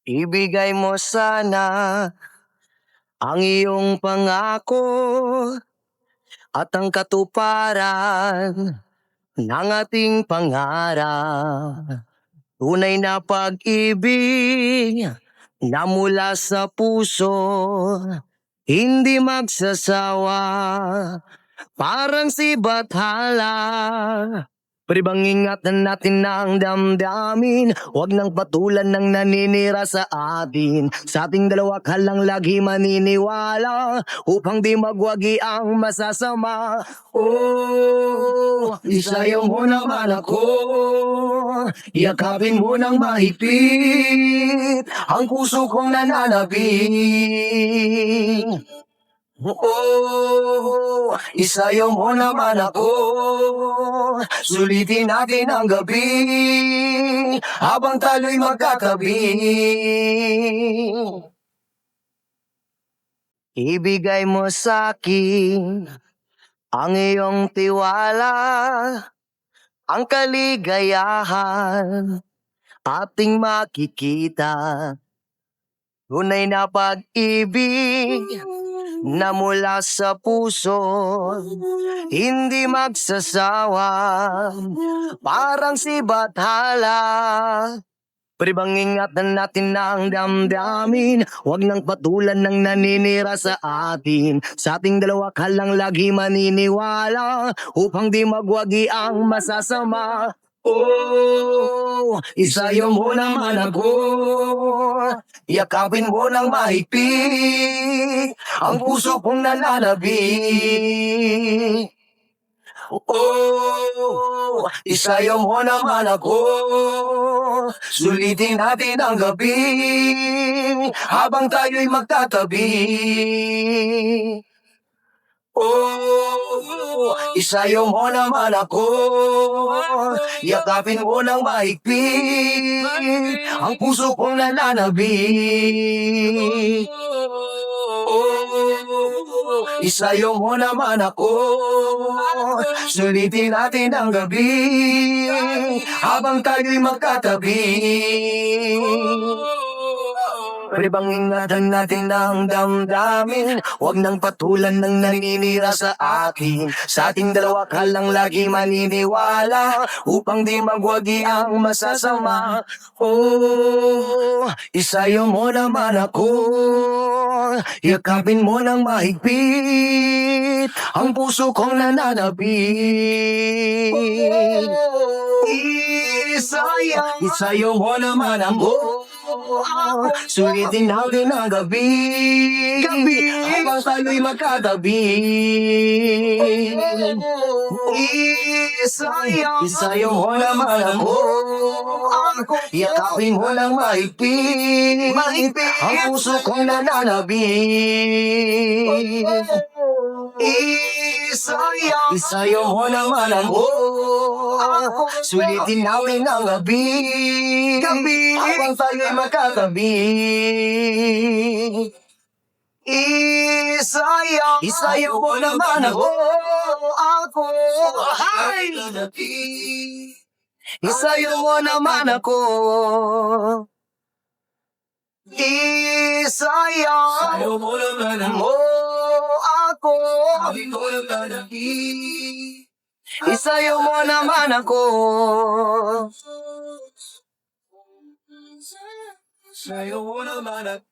Ibigay mo sana ang iyong pangako at ang katuparan ng ating pangarap. Tunay na pag-ibig na mula sa puso, hindi magsasawa, parang si Bathala. Pwede bang ingatan natin ang damdamin? Huwag nang patulan ng naninira sa atin. Sa ating dalawa ka lang lagi maniniwala, upang di magwagi ang masasama. Oh, isayaw mo naman ako, yakapin mo ng mahigpit ang puso kong nananabing. Oh, isayaw mo naman ako, sulitin natin ang gabi habang talo'y magkatabi. Ibigay mo sa'kin ang iyong tiwala, ang kaligayahan ating makikita. Tunay na pag-ibig na mula sa puso, hindi magsasawa, parang si Bathala. Pwede bang ingatan natin ang damdamin? Huwag nang patulan ng naninira sa atin. Sa ating dalawa ka lang lagi maniniwala, upang di magwagi ang masasama. Oh, isayaw mo naman ako, yakapin mo ng mahigpit ang puso kong nananabing. Oh, isayaw mo naman ako, sulitin natin ang gabi habang tayo'y magtatabi. Oh, isayaw mo naman ako, yakapin mo ng mahigpit ang puso kong nananabing. Oh, isayaw mo naman ako, sulitin natin ang gabi habang tayo'y magkatabi. Pwede bang ingatan natin ang damdamin? Huwag nang patulan ng naninira sa atin. Sa ating dalawa ka lang lagi maniniwala, upang di magwagi ang masasama. Oh, isayaw mo naman ako, yakapin mo ng mahigpit ang puso kong nananabing. Isayaw mo naman ako, sulitin natin ang gabi habang tayo'y magkatabi. Isayaw mo naman ako, yakapin mo ng mahigpit ang puso kong nananabing. Isayaw mo naman ako, sulitin natin ang gabi habang tayo'y magkatabi. Isayaw mo naman ako, ay! Isayaw mo naman ako, isayaw mo naman ako, isayaw mo naman ako. Sayaw mo naman ako.